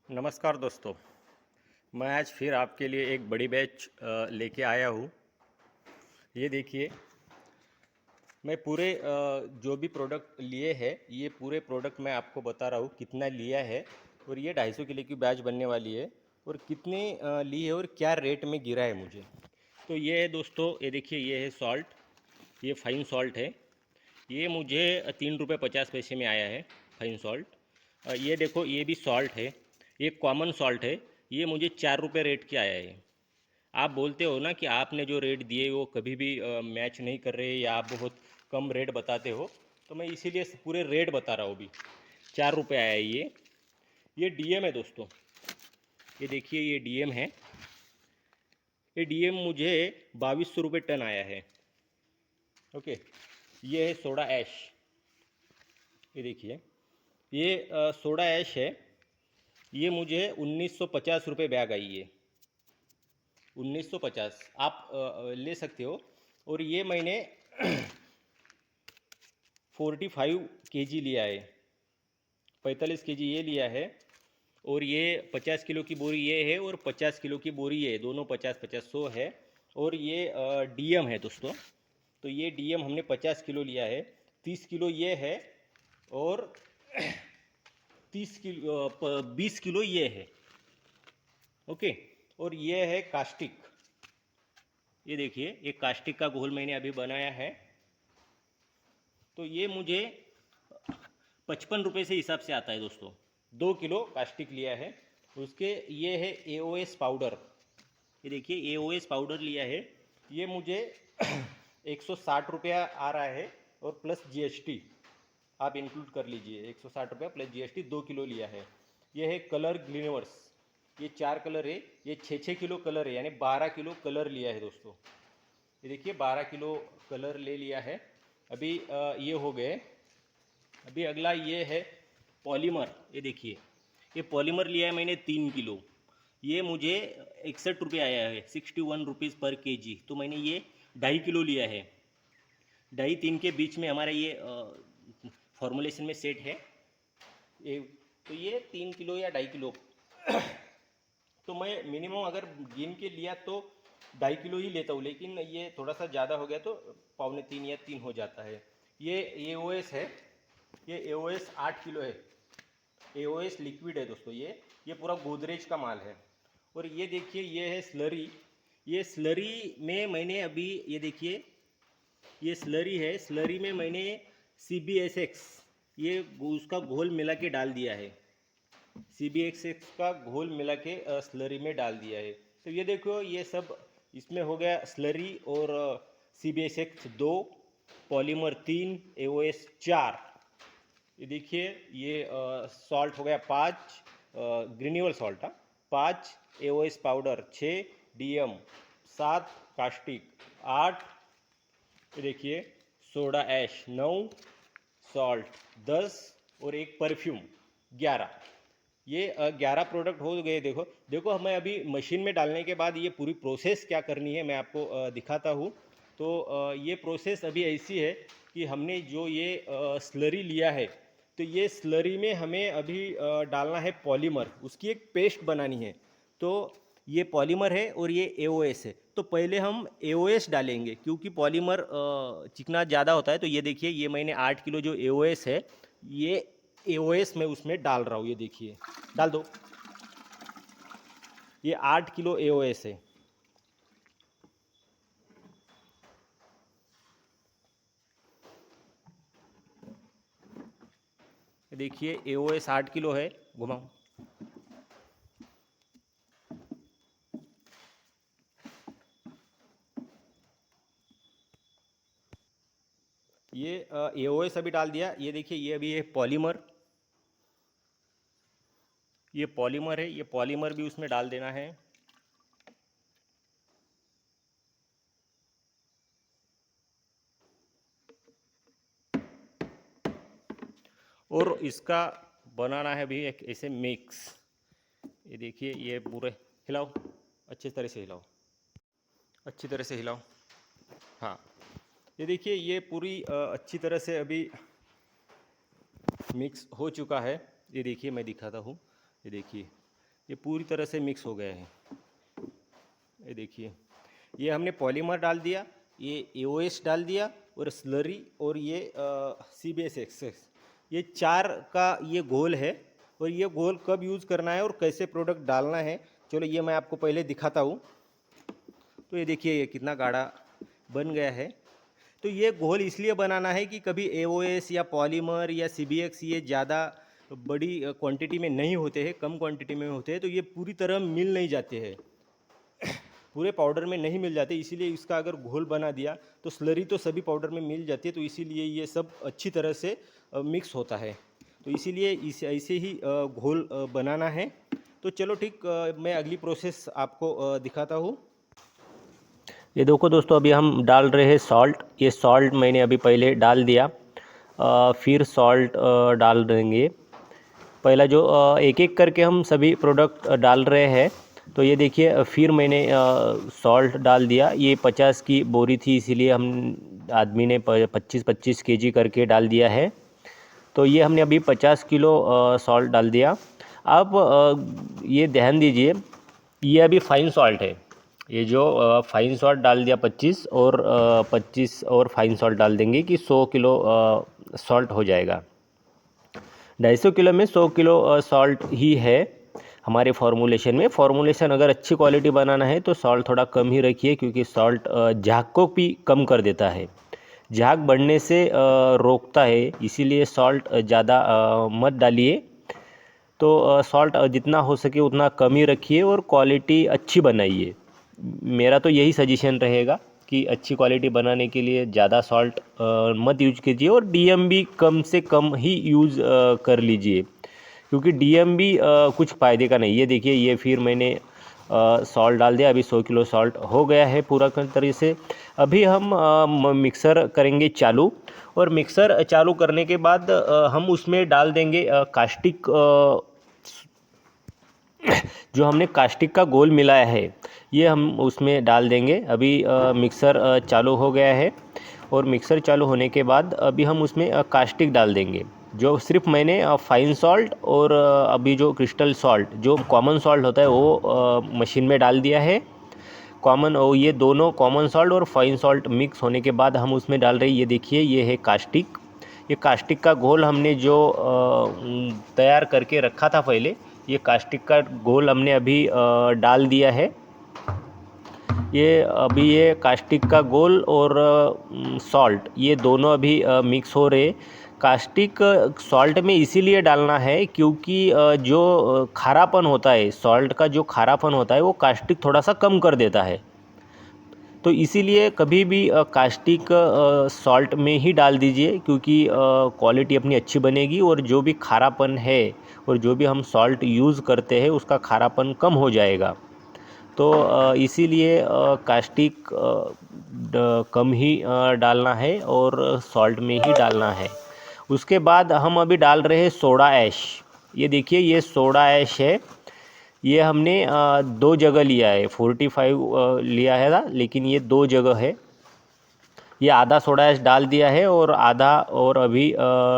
नमस्कार दोस्तों। मैं आज फिर आपके लिए एक बड़ी बैच लेके आया हूँ। ये देखिए, मैं पूरे जो भी प्रोडक्ट लिए हैं, ये पूरे प्रोडक्ट मैं आपको बता रहा हूँ कितना लिया है। और ये 250 किलो की बैच बनने वाली है। और कितने ली है और क्या रेट में गिरा है मुझे। तो ये है दोस्तों, ये देखिए, ये है सॉल्ट। ये फाइन सॉल्ट है। ये मुझे 3 रुपये 50 पैसे में आया है, फाइन सॉल्ट। ये देखो, ये भी सॉल्ट है। ये कॉमन सॉल्ट है। ये मुझे 4 रुपये रेट के आया है। आप बोलते हो ना कि आपने जो रेट दिए वो कभी भी मैच नहीं कर रहे, या आप बहुत कम रेट बताते हो, तो मैं इसीलिए पूरे रेट बता रहा हूँ अभी। 4 रुपये आया है ये डीएम है दोस्तों। ये देखिए, ये डीएम है। ये डीएम मुझे 2200 रुपये टन आया है। ओके। ये है सोडा ऐश। ये देखिए, ये सोडा ऐश है। ये मुझे 1950 रुपये बैग आई है। 1950 आप ले सकते हो। और ये मैंने 45 kg लिया है। 45 kg ये लिया है। और ये 50 किलो की बोरी ये है, और 50 किलो की बोरी ये है। दोनों 50-50 100 है। और ये डीएम है दोस्तों। तो ये डीएम हमने 50 किलो लिया है। 30 किलो ये है। और 20 किलो ये है। ओके। और ये है कास्टिक। ये देखिए, ये कास्टिक का घोल मैंने अभी बनाया है। तो ये मुझे 55 रुपये से हिसाब से आता है दोस्तों। 2 किलो कास्टिक लिया है। उसके ये है एओएस पाउडर। ये देखिए, एओएस पाउडर लिया है। ये मुझे 160 रुपया आ रहा है, और प्लस जीएसटी आप इंक्लूड कर लीजिए। 160 रुपया प्लस जीएसटी। 2 किलो लिया है। ये है कलर ग्लिनवर्स। ये 4 कलर है। ये 6-6 किलो कलर है, यानी 12 किलो कलर लिया है दोस्तों। ये देखिए, 12 किलो कलर ले लिया है। अभी ये हो गए। अभी अगला ये है पॉलीमर। ये देखिए, ये पॉलीमर लिया है मैंने 3 किलो। ये मुझे 61 रुपये आया है, 61 रुपीज़ पर केजी। तो मैंने ये 2.5 किलो लिया है। 2.5-3 के बीच में हमारा ये फॉर्मुलेशन में सेट है ये। तो ये 3 किलो या 2.5 किलो। तो मैं मिनिमम अगर गिन के लिया तो 2.5 किलो ही लेता हूँ, लेकिन ये थोड़ा सा ज़्यादा हो गया तो 2.25 या 3 हो जाता है। ये एओएस है। ये एओएस 8 किलो है। एओएस लिक्विड है दोस्तों। ये पूरा गोदरेज का माल है। और ये देखिए, ये है स्लरी। ये स्लरी में मैंने अभी, ये देखिए, ये स्लरी है। स्लरी में मैंने CBSX, ये उसका घोल मिला के डाल दिया है। CBSX का घोल मिला के स्लरी में डाल दिया है। तो ये देखो, ये सब इसमें हो गया स्लरी। और CBSX 2, पॉलीमर 3, एओएस 4। ये देखिए, ये सॉल्ट हो गया 5, ग्रीन्यूअल salt. 5 AOS powder, 6 DM, 7 caustic, 8 ये देखिए सोडा ऐश, 9 सॉल्ट, 10 और एक परफ्यूम, 11। ये 11 प्रोडक्ट हो गए। देखो देखो, हमें अभी मशीन में डालने के बाद ये पूरी प्रोसेस क्या करनी है मैं आपको दिखाता हूँ। तो ये प्रोसेस अभी ऐसी है कि हमने जो ये स्लरी लिया है, तो ये स्लरी में हमें अभी डालना है पॉलीमर। उसकी एक पेस्ट बनानी है। तो ये पॉलीमर है और ये एओएस है। तो पहले हम एओएस डालेंगे, क्योंकि पॉलीमर चिकना ज़्यादा होता है। तो ये देखिए, ये मैंने 8 किलो जो एओएस है, ये एओएस मैं उसमें डाल रहा हूँ। ये देखिए, डाल दो। ये 8 किलो एओएस है। ये देखिए, एओएस 8 किलो है। घुमाओ। ये एओएस अभी डाल दिया। ये देखिए, ये अभी है पॉलीमर। ये पॉलीमर है। ये पॉलीमर भी उसमें डाल देना है। और इसका बनाना है भी एक ऐसे मिक्स। ये देखिए, ये पूरे हिलाओ, अच्छी तरह से हिलाओ, अच्छी तरह से हिलाओ। हाँ, ये देखिए, ये पूरी अच्छी तरह से अभी मिक्स हो चुका है। ये देखिए, मैं दिखाता हूँ। ये देखिए, ये पूरी तरह से मिक्स हो गया है। ये देखिए, ये हमने पॉलीमर डाल दिया, ये एओएस डाल दिया और स्लरी और ये CBS-XX, ये 4 का ये घोल है। और ये घोल कब यूज़ करना है और कैसे प्रोडक्ट डालना है, चलो ये मैं आपको पहले दिखाता हूँ। तो ये देखिए, ये कितना गाढ़ा बन गया है। तो ये घोल इसलिए बनाना है कि कभी एओएस या पॉलीमर या CBX ये ज़्यादा बड़ी क्वांटिटी में नहीं होते हैं, कम क्वांटिटी में होते हैं, तो ये पूरी तरह मिल नहीं जाते हैं, पूरे पाउडर में नहीं मिल जाते। इसीलिए इसका अगर घोल बना दिया तो स्लरी तो सभी पाउडर में मिल जाती है, तो इसीलिए ये सब अच्छी तरह से मिक्स होता है। तो इसीलिए इस ऐसे ही घोल बनाना है। तो चलो ठीक, मैं अगली प्रोसेस आपको दिखाता हूँ। ये देखो दोस्तों, अभी हम डाल रहे हैं सॉल्ट। ये सॉल्ट मैंने अभी पहले डाल दिया, फिर सॉल्ट डाल देंगे। पहला जो एक एक करके हम सभी प्रोडक्ट डाल रहे हैं। तो ये देखिए, फिर मैंने सॉल्ट डाल दिया। ये 50 की बोरी थी, इसीलिए हम आदमी ने 25-25 kg करके डाल दिया है। तो ये हमने अभी 50 किलो सॉल्ट डाल दिया। अब ये ध्यान दीजिए, ये अभी फाइन सॉल्ट है। ये जो फाइन सॉल्ट डाल दिया 25 और फाइन सॉल्ट डाल देंगे कि 100 किलो सॉल्ट हो जाएगा। 250 किलो में 100 किलो सॉल्ट ही है हमारे फॉर्मूलेशन में। फॉर्मूलेशन अगर अच्छी क्वालिटी बनाना है तो सॉल्ट थोड़ा कम ही रखिए, क्योंकि सॉल्ट झाग को भी कम कर देता है, झाग बढ़ने से रोकता है, इसीलिए सॉल्ट ज़्यादा मत डालिए। तो सॉल्ट जितना हो सके उतना कम ही रखिए और क्वालिटी अच्छी बनाइए। मेरा तो यही सजेशन रहेगा कि अच्छी क्वालिटी बनाने के लिए ज़्यादा सॉल्ट मत यूज कीजिए और डीएम भी कम से कम ही यूज़ कर लीजिए, क्योंकि डीएम भी कुछ फ़ायदे का नहीं। ये देखिए, ये फिर मैंने सॉल्ट डाल दिया। अभी 100 किलो सॉल्ट हो गया है पूरा तरीके से। अभी हम मिक्सर करेंगे चालू, और मिक्सर चालू करने के बाद हम उसमें डाल देंगे कास्टिक, जो हमने कास्टिक का घोल मिलाया है ये हम उसमें डाल देंगे। अभी मिक्सर चालू हो गया है, और मिक्सर चालू होने के बाद अभी हम उसमें कास्टिक डाल देंगे। जो सिर्फ मैंने फाइन सॉल्ट और अभी जो क्रिस्टल सॉल्ट, जो कॉमन सॉल्ट होता है, वो मशीन में डाल दिया है। कॉमन, और ये दोनों कॉमन सॉल्ट और फाइन सॉल्ट मिक्स होने के बाद हम उसमें डाल रहे हैं, ये देखिए, ये है कास्टिक। ये कास्टिक का घोल हमने जो तैयार करके रखा था पहले, ये कास्टिक का घोल हमने अभी डाल दिया है। ये अभी ये कास्टिक का घोल और सॉल्ट, ये दोनों अभी मिक्स हो रहे। कास्टिक सॉल्ट में इसीलिए डालना है क्योंकि जो खारापन होता है, सॉल्ट का जो खारापन होता है, वो कास्टिक थोड़ा सा कम कर देता है। तो इसीलिए कभी भी कास्टिक सॉल्ट में ही डाल दीजिए, क्योंकि क्वालिटी अपनी अच्छी बनेगी और जो भी खारापन है और जो भी हम सॉल्ट यूज़ करते हैं उसका खारापन कम हो जाएगा। तो इसीलिए कास्टिक कम ही डालना है और सॉल्ट में ही डालना है। उसके बाद हम अभी डाल रहे हैं सोडा ऐश। ये देखिए, ये सोडा ऐश है। ये हमने 2 जगह लिया है, 45 लिया है ना, लेकिन ये 2 जगह है। ये आधा सोडा ऐश डाल दिया है और आधा और अभी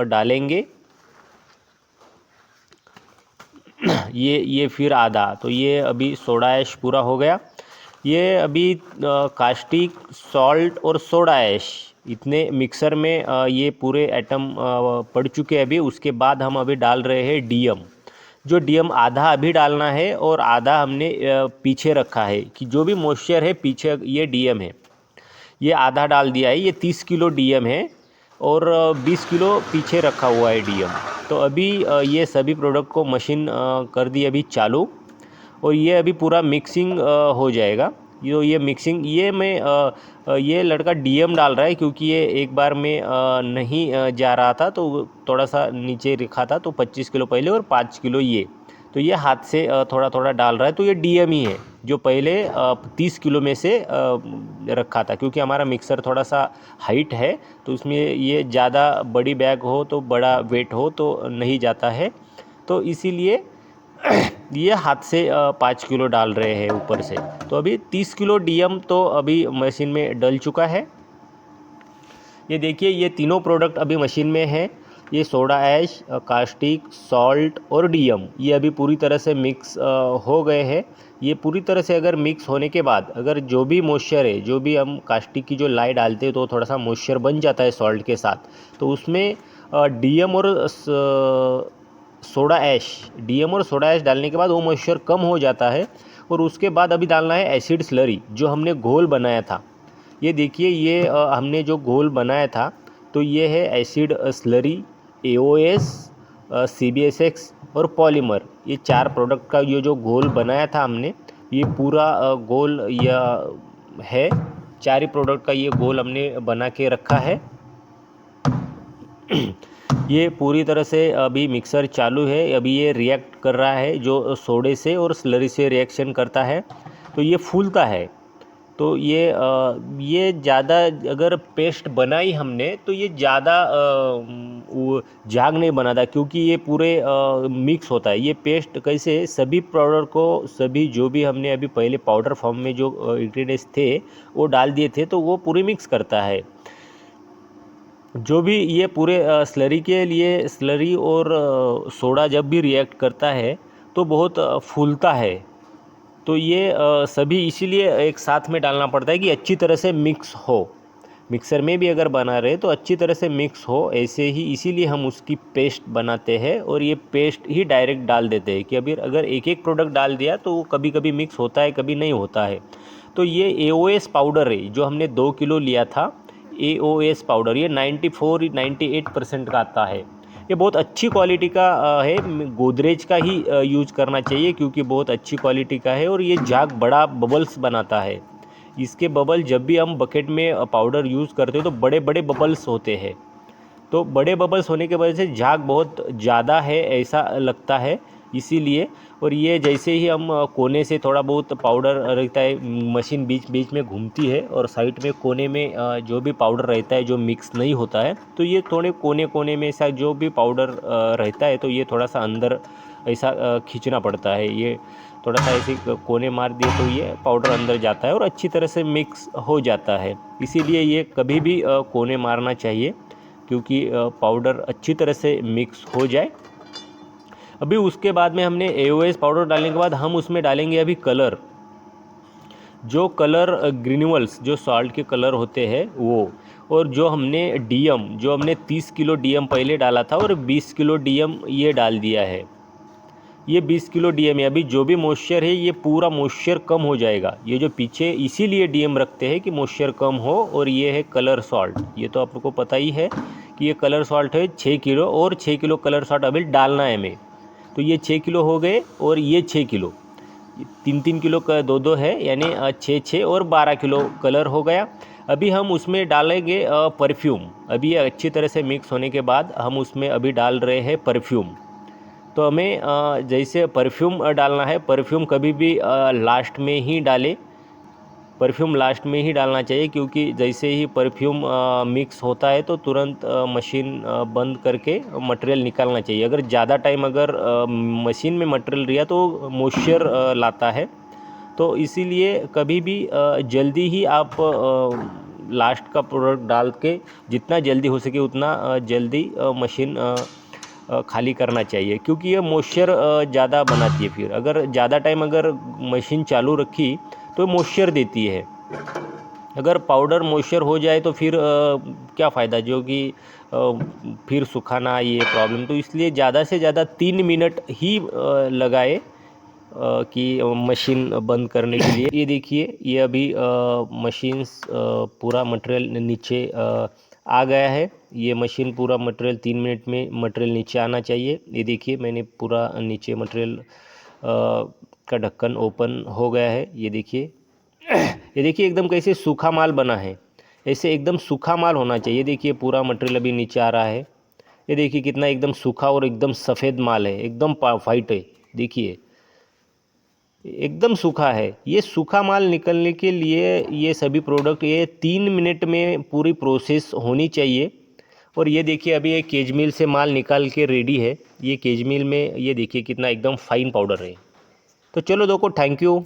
डालेंगे। ये फिर आधा, तो ये अभी सोडा ऐश पूरा हो गया। ये अभी कास्टिक, सॉल्ट और सोडा ऐश इतने मिक्सर में ये पूरे एटम पड़ चुके हैं अभी। उसके बाद हम अभी डाल रहे हैं डीएम। जो डीएम आधा अभी डालना है और आधा हमने पीछे रखा है, कि जो भी मॉइस्चर है पीछे, ये डीएम है। ये आधा डाल दिया है। ये 30 किलो डीएम है और 20 किलो पीछे रखा हुआ है डीएम। तो अभी ये सभी प्रोडक्ट को मशीन कर दी अभी चालू, और ये अभी पूरा मिक्सिंग हो जाएगा। ये मिक्सिंग, ये मैं ये लड़का डीएम डाल रहा है क्योंकि ये एक बार में नहीं जा रहा था, तो थोड़ा सा नीचे रखा था, तो 25 किलो पहले और 5 किलो ये, तो ये हाथ से थोड़ा थोड़ा डाल रहा है। तो ये डीएम ही है जो पहले 30 किलो में से रखा था, क्योंकि हमारा मिक्सर थोड़ा सा हाइट है, तो उसमें ये ज़्यादा बड़ी बैग हो तो बड़ा वेट हो तो नहीं जाता है, तो इसीलिए ये हाथ से 5 किलो डाल रहे हैं ऊपर से। तो अभी 30 किलो डीएम तो अभी मशीन में डल चुका है। ये देखिए, ये तीनों प्रोडक्ट अभी मशीन में है। ये सोडा ऐश, कास्टिक, सॉल्ट और डीएम ये अभी पूरी तरह से मिक्स हो गए हैं। ये पूरी तरह से अगर मिक्स होने के बाद अगर जो भी मॉइस्चर है, जो भी हम कास्टिक की जो लाई डालते हैं तो थोड़ा सा मॉइस्चर बन जाता है सॉल्ट के साथ, तो उसमें डीएम और डीएम और सोडा ऐश डालने के बाद वो मॉइस्चर कम हो जाता है। और उसके बाद अभी डालना है एसिड स्लरी जो हमने घोल बनाया था। ये देखिए, ये हमने जो घोल बनाया था तो ये है एसिड स्लरी, AOS, CBSX और पॉलीमर। ये 4 प्रोडक्ट का ये जो घोल बनाया था हमने, ये पूरा घोल या है 4 ही प्रोडक्ट का ये घोल हमने बना के रखा है। ये पूरी तरह से अभी मिक्सर चालू है। अभी ये रिएक्ट कर रहा है, जो सोडे से और स्लरी से रिएक्शन करता है तो ये फूलता है। तो ये ज़्यादा अगर पेस्ट बनाई हमने तो ये ज़्यादा वो झाग नहीं बनाता, क्योंकि ये पूरे मिक्स होता है। ये पेस्ट कैसे सभी पाउडर को, सभी जो भी हमने अभी पहले पाउडर फॉर्म में जो इंग्रेडिएंट्स थे वो डाल दिए थे तो वो पूरी मिक्स करता है। जो भी ये पूरे स्लरी के लिए, स्लरी और सोडा जब भी रिएक्ट करता है तो बहुत फूलता है। तो ये सभी इसीलिए एक साथ में डालना पड़ता है कि अच्छी तरह से मिक्स हो। मिक्सर में भी अगर बना रहे तो अच्छी तरह से मिक्स हो, ऐसे ही इसीलिए हम उसकी पेस्ट बनाते हैं और ये पेस्ट ही डायरेक्ट डाल देते हैं कि अभी अगर एक एक प्रोडक्ट डाल दिया तो वो कभी कभी मिक्स होता है, कभी नहीं होता है। तो ये AOS पाउडर है जो हमने 2 किलो लिया था। AOS पाउडर ये 94-98% का आता है। ये बहुत अच्छी क्वालिटी का है, गोदरेज का ही यूज करना चाहिए क्योंकि बहुत अच्छी क्वालिटी का है और ये झाग बड़ा बबल्स बनाता है। इसके बबल जब भी हम बकेट में पाउडर यूज़ करते हैं तो बड़े बड़े बबल्स होते हैं। तो बड़े बबल्स होने की वजह से झाग बहुत ज़्यादा है ऐसा लगता है, इसीलिए। और ये जैसे ही हम कोने से थोड़ा बहुत पाउडर रहता है, मशीन बीच बीच में घूमती है और साइड में कोने में जो भी पाउडर रहता है जो मिक्स नहीं होता है तो ये थोड़े कोने कोने में ऐसा जो भी पाउडर रहता है तो ये थोड़ा सा अंदर ऐसा खींचना पड़ता है। ये थोड़ा सा ऐसे कोने मार दिए तो ये पाउडर अंदर जाता है और अच्छी तरह से मिक्स हो जाता है। इसीलिए ये कभी भी कोने मारना चाहिए क्योंकि पाउडर अच्छी तरह से मिक्स हो जाए। अभी उसके बाद में हमने AOS पाउडर डालने के बाद हम उसमें डालेंगे अभी कलर। जो कलर ग्रेन्यूल्स जो सॉल्ट के कलर होते हैं वो, और जो हमने डीएम, जो हमने 30 किलो डीएम पहले डाला था और 20 किलो डीएम ये डाल दिया है। ये 20 किलो डीएम है। अभी जो भी मॉइस्चर है ये पूरा मॉइस्चर कम हो जाएगा। ये जो पीछे इसीलिए डीएम रखते हैं कि मॉइस्चर कम हो। और ये है कलर सॉल्ट, ये तो आपको पता ही है कि ये कलर सॉल्ट है 6 किलो और 6 किलो कलर सॉल्ट अभी डालना है हमें। तो ये 6 किलो हो गए और ये 6 किलो, 3-3 किलो का 2-2 है, यानी 6-6 और 12 किलो कलर हो गया। अभी हम उसमें डालेंगे परफ्यूम। अभी ये अच्छी तरह से मिक्स होने के बाद हम उसमें अभी डाल रहे हैं परफ्यूम। तो हमें जैसे परफ्यूम डालना है, परफ्यूम कभी भी लास्ट में ही डालें। परफ्यूम लास्ट में ही डालना चाहिए क्योंकि जैसे ही परफ्यूम मिक्स होता है तो तुरंत मशीन बंद करके मटेरियल निकालना चाहिए। अगर ज़्यादा टाइम अगर मशीन में मटेरियल रहा तो मॉइस्चर लाता है। तो इसीलिए कभी भी जल्दी ही आप लास्ट का प्रोडक्ट डाल के जितना जल्दी हो सके उतना जल्दी मशीन खाली करना चाहिए क्योंकि ये मॉइस्चर ज़्यादा बनाती है। फिर अगर ज़्यादा टाइम अगर मशीन चालू रखी तो मॉइस्चर देती है। अगर पाउडर मॉइस्चर हो जाए तो फिर क्या फ़ायदा, जो कि फिर सुखाना ये प्रॉब्लम। तो इसलिए ज़्यादा से ज़्यादा 3 मिनट ही लगाए कि मशीन बंद करने के लिए। ये देखिए, ये अभी मशीन्स पूरा मटेरियल नीचे आ गया है। ये मशीन पूरा मटेरियल 3 मिनट में मटेरियल नीचे आना चाहिए। ये देखिए, मैंने पूरा नीचे मटेरियल का ढक्कन ओपन हो गया है। ये देखिए ये देखिए एकदम कैसे सूखा माल बना है, ऐसे एकदम सूखा माल होना चाहिए। देखिए पूरा मटेरियल अभी नीचे आ रहा है। ये देखिए कितना एकदम सूखा और एकदम सफ़ेद माल है, एकदम वाइट है। देखिए एकदम सूखा है। ये सूखा माल निकलने के लिए ये सभी प्रोडक्ट ये 3 मिनट में पूरी प्रोसेस होनी चाहिए। और ये देखिए अभी ये केज मिल से माल निकाल के रेडी है। ये केज मिल में ये देखिए कितना एकदम फाइन पाउडर है। तो चलो दोस्तों, थैंक यू।